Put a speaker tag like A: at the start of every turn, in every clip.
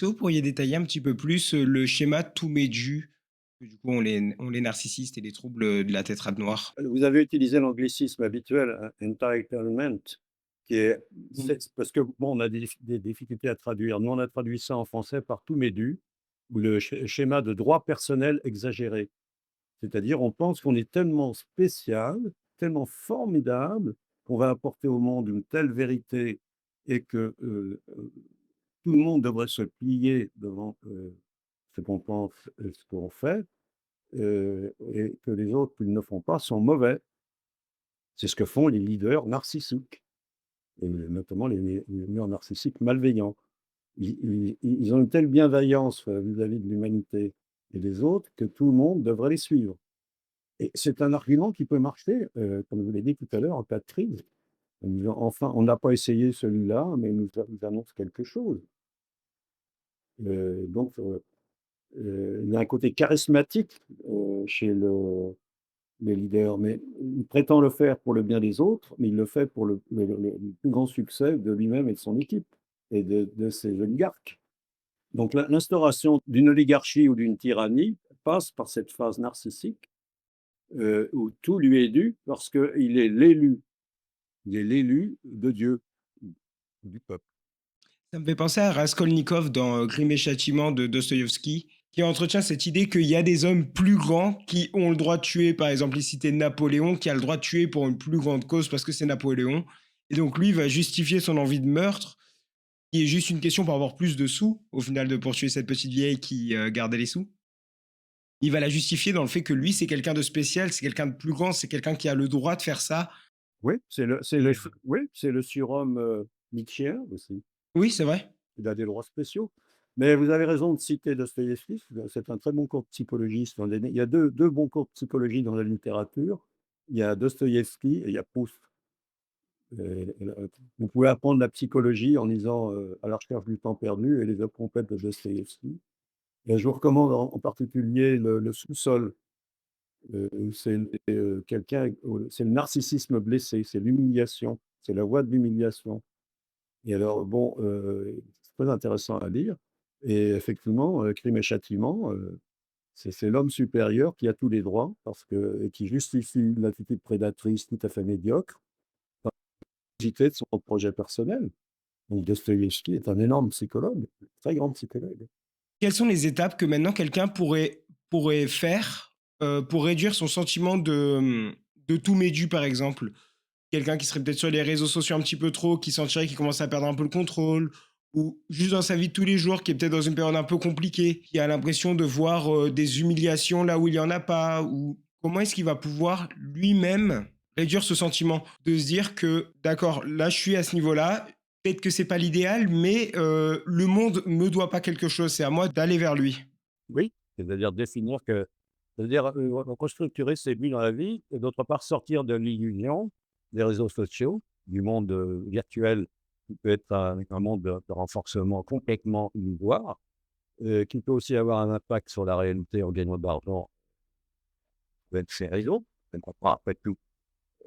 A: que vous pourriez détailler un petit peu plus, le schéma tout Tous-Médu? Du coup, on les narcissistes et les troubles, de la tétrade noire.
B: Vous avez utilisé l'anglicisme habituel, entitlement, qui est c'est parce que bon, on a des difficultés à traduire. Nous, on a traduit ça en français par tout médu ou le schéma de droit personnel exagéré. C'est-à-dire, on pense qu'on est tellement spécial, tellement formidable, qu'on va apporter au monde une telle vérité et que, tout le monde devrait se plier devant, ce qu'on pense et ce qu'on fait, et que les autres qui ne le font pas sont mauvais. C'est ce que font les leaders narcissiques et notamment les leaders narcissiques malveillants. Ils ont une telle bienveillance, vis-à-vis de l'humanité et des autres que tout le monde devrait les suivre. Et c'est un argument qui peut marcher, comme je vous l'ai dit tout à l'heure, en cas de crise. En disant: «Enfin, on n'a pas essayé celui-là, mais il nous annonce quelque chose». Donc il y a un côté charismatique, chez les leaders, mais il prétend le faire pour le bien des autres, mais il le fait pour le plus grand succès de lui-même et de son équipe et de ses oligarques. Donc l'instauration d'une oligarchie ou d'une tyrannie passe par cette phase narcissique, où tout lui est dû parce qu'il est l'élu. Il est l'élu de Dieu, du peuple.
A: Ça me fait penser à Raskolnikov dans, Crime et châtiment de Dostoïevski, qui entretient cette idée qu'il y a des hommes plus grands qui ont le droit de tuer. Par exemple, il citait Napoléon qui a le droit de tuer pour une plus grande cause parce que c'est Napoléon. Et donc lui va justifier son envie de meurtre, qui est juste une question pour avoir plus de sous, au final, de poursuivre cette petite vieille qui, gardait les sous. Il va la justifier dans le fait que lui, c'est quelqu'un de spécial, c'est quelqu'un de plus grand, c'est quelqu'un qui a le droit de faire ça.
B: Oui,
A: Et
B: c'est le surhomme, nietzschéen aussi.
A: oui, c'est vrai.
B: Il a des droits spéciaux. Mais vous avez raison de citer Dostoïevski, c'est un très bon cours de psychologie. Il y a deux bons cours de psychologie dans la littérature. Il y a Dostoïevski et il y a Proust. Vous pouvez apprendre la psychologie en lisant, «À la recherche du temps perdu» et «Les œuvres complètes» de Dostoïevski. Et je vous recommande en particulier le Sous-sol, c'est c'est le narcissisme blessé, c'est l'humiliation, c'est la voie de l'humiliation. Et alors bon, c'est très intéressant à lire et effectivement, Crime et châtiment, c'est l'homme supérieur qui a tous les droits parce que et qui justifie une attitude prédatrice tout à fait médiocre par l'utilité de son projet personnel. Donc Dostoïevski est un énorme psychologue, très grand psychologue.
A: Quelles sont les étapes que maintenant quelqu'un pourrait faire, pour réduire son sentiment de tout médu, par exemple? Quelqu'un qui serait peut-être sur les réseaux sociaux un petit peu trop, qui sentirait qu'il commence à perdre un peu le contrôle, ou juste dans sa vie de tous les jours, qui est peut-être dans une période un peu compliquée, qui a l'impression de voir, des humiliations là où il y en a pas, ou comment est-ce qu'il va pouvoir lui-même réduire ce sentiment? De se dire que: «D'accord, là je suis à ce niveau-là, peut-être que c'est pas l'idéal, mais le monde me doit pas quelque chose, c'est à moi d'aller vers lui».
B: Oui, c'est-à-dire définir que c'est-à-dire, restructurer ses buts dans la vie et d'autre part sortir de l'illusion des réseaux sociaux, du monde, virtuel qui peut être un monde de renforcement complètement illusoire, qui peut aussi avoir un impact sur la réalité en gagnant de l'argent avec ces réseaux, je ne comprends pas après tout.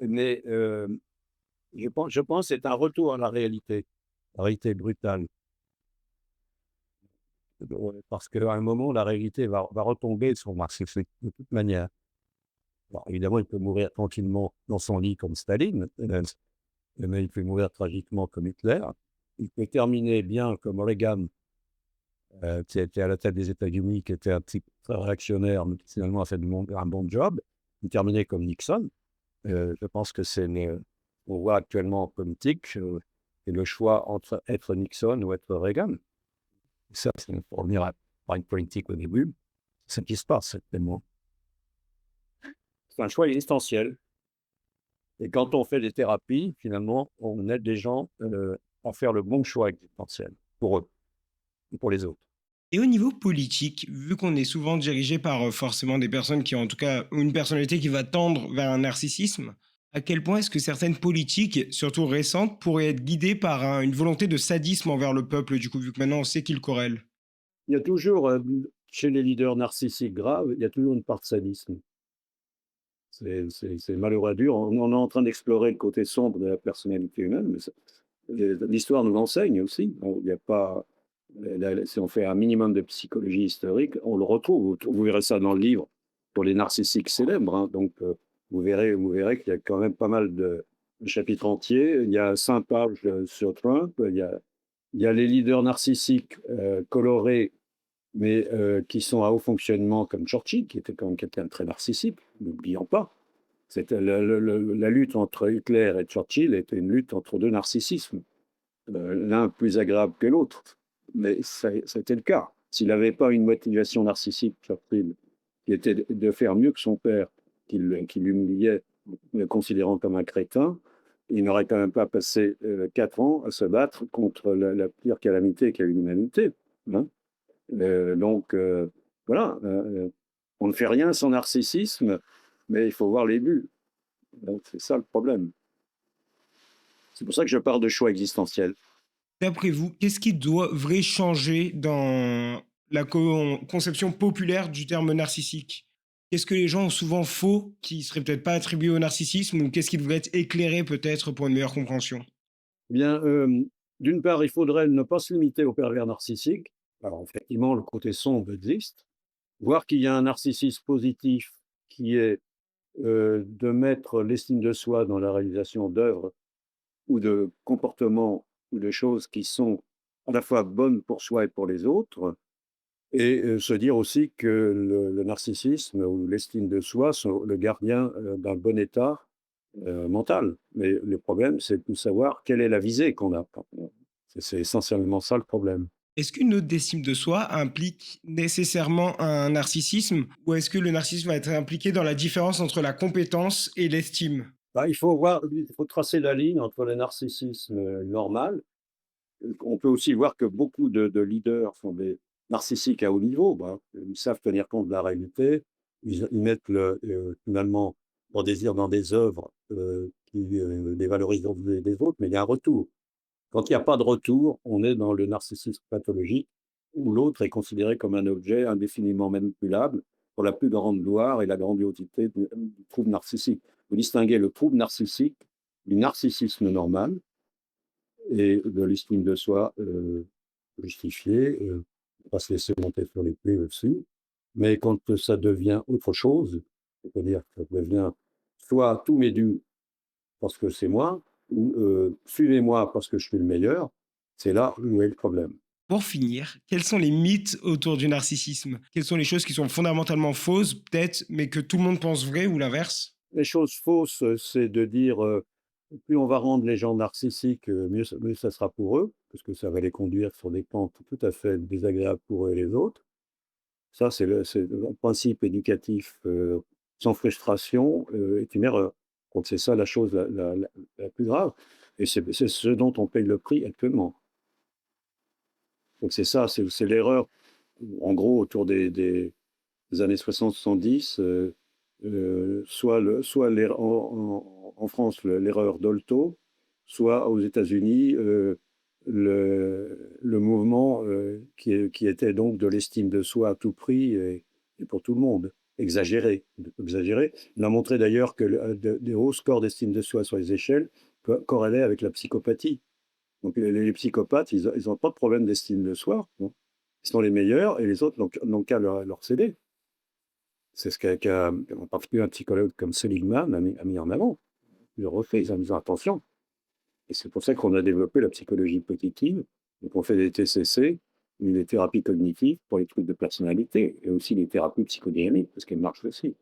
B: Mais, je pense que c'est un retour à la réalité brutale. Parce qu'à un moment, la réalité va retomber sur Marx-Effect de toute manière. Bon, évidemment, il peut mourir tranquillement dans son lit comme Staline, mais il peut mourir tragiquement comme Hitler. Il peut terminer bien comme Reagan, qui a été à la tête des États-Unis, qui était un type très réactionnaire, mais qui finalement a fait un bon job. Il peut terminer comme Nixon. Je pense que on voit actuellement en politique, c'est le choix entre être Nixon ou être Reagan. Ça, c'est pour revenir à une politique au début, c'est ce qui se passe actuellement. C'est un choix existentiel. Et quand on fait des thérapies, finalement, on aide les gens, à faire le bon choix existentiel pour eux et pour les autres.
A: Et au niveau politique, vu qu'on est souvent dirigé par, forcément des personnes qui ont en tout cas une personnalité qui va tendre vers un narcissisme, à quel point est-ce que certaines politiques, surtout récentes, pourraient être guidées par une volonté de sadisme envers le peuple, du coup, vu que maintenant on sait qu'ils corrèlent?
B: Il y a toujours, chez les leaders narcissiques graves, il y a toujours une part de sadisme. C'est malheureux à dire. On est en train d'explorer le côté sombre de la personnalité humaine, mais l'histoire nous l'enseigne aussi. Il y a pas Si on fait un minimum de psychologie historique, on le retrouve. Vous verrez ça dans le livre pour les narcissiques célèbres, hein. Donc, vous verrez qu'il y a quand même pas mal de chapitres entiers. Il y a 5 pages sur Trump. Il y a les leaders narcissiques colorés, mais qui sont à haut fonctionnement, comme Churchill, qui était quand même quelqu'un de très narcissique, n'oublions pas. C'était la lutte entre Hitler et Churchill était une lutte entre deux narcissismes, l'un plus agréable que l'autre. Mais ça a été le cas. S'il n'avait pas une motivation narcissique, Churchill, qui était de faire mieux que son père, qui l'humiliait, le considérant comme un crétin, il n'aurait quand même pas passé 4 ans à se battre contre la pire calamité qu'a eu l'humanité, hein. Donc, voilà, on ne fait rien sans narcissisme, mais il faut voir les buts. Donc, c'est ça le problème. C'est pour ça que je parle de choix existentiels.
A: D'après vous, qu'est-ce qui devrait changer dans la conception populaire du terme narcissique? Qu'est-ce que les gens ont souvent faux qui serait peut-être pas attribué au narcissisme ou qu'est-ce qui devrait être éclairé peut-être pour une meilleure compréhension?
B: Eh bien, d'une part, il faudrait ne pas se limiter aux pervers narcissiques. Alors, effectivement, le côté sombre existe. Voir qu'il y a un narcissisme positif qui est de mettre l'estime de soi dans la réalisation d'œuvres ou de comportements ou de choses qui sont à la fois bonnes pour soi et pour les autres. Et se dire aussi que le narcissisme ou l'estime de soi sont le gardien d'un bon état mental. Mais le problème, c'est de savoir quelle est la visée qu'on a. C'est essentiellement ça le problème.
A: Est-ce qu'une haute estime de soi implique nécessairement un narcissisme ou est-ce que le narcissisme va être impliqué dans la différence entre la compétence et l'estime?
B: Bah, il faut tracer la ligne entre le narcissisme normal. On peut aussi voir que beaucoup de leaders sont des narcissiques à haut niveau. Bah, ils savent tenir compte de la réalité. Ils mettent finalement leur désir dans des œuvres qui dévalorisent les autres, mais il y a un retour. Quand il n'y a pas de retour, on est dans le narcissisme pathologique, où l'autre est considéré comme un objet indéfiniment manipulable pour la plus grande gloire et la grandiosité du trouble narcissique. Vous distinguez le trouble narcissique du narcissisme normal et de l'estime de soi justifiée, pas se laisser monter sur les pieds aussi. Mais quand ça devient autre chose, c'est-à-dire que ça devient soit tous mes dûs parce que c'est moi, ou suivez-moi parce que je suis le meilleur, c'est là où est le problème.
A: Pour finir, quels sont les mythes autour du narcissisme? Quelles sont les choses qui sont fondamentalement fausses, peut-être, mais que tout le monde pense vraies ou l'inverse?
B: Les choses fausses, c'est de dire plus on va rendre les gens narcissiques, mieux ça sera pour eux, parce que ça va les conduire sur des pentes tout à fait désagréables pour eux et les autres. Ça, c'est le principe éducatif sans frustration est une erreur. Donc c'est ça la chose la plus grave et c'est ce dont on paye le prix actuellement. Donc c'est ça, c'est l'erreur, en gros, autour des années 60-70, soit en France, l'erreur Dolto, soit aux États-Unis, le mouvement qui était donc de l'estime de soi à tout prix et pour tout le monde. Exagéré, exagéré. Il a montré d'ailleurs que des hauts scores d'estime de soi sur les échelles corrélaient avec la psychopathie. Donc les psychopathes, ils n'ont pas de problème d'estime de soi, non. Ils sont les meilleurs et les autres n'ont qu'à leur céder. C'est ce en particulier un psychologue comme Seligman a mis en avant. Il le refait, ils ont dit attention. Et c'est pour ça qu'on a développé la psychologie positive. Donc on fait des TCC, des thérapies cognitives pour les trucs de personnalité et aussi les thérapies psychodynamiques parce qu'elles marchent aussi.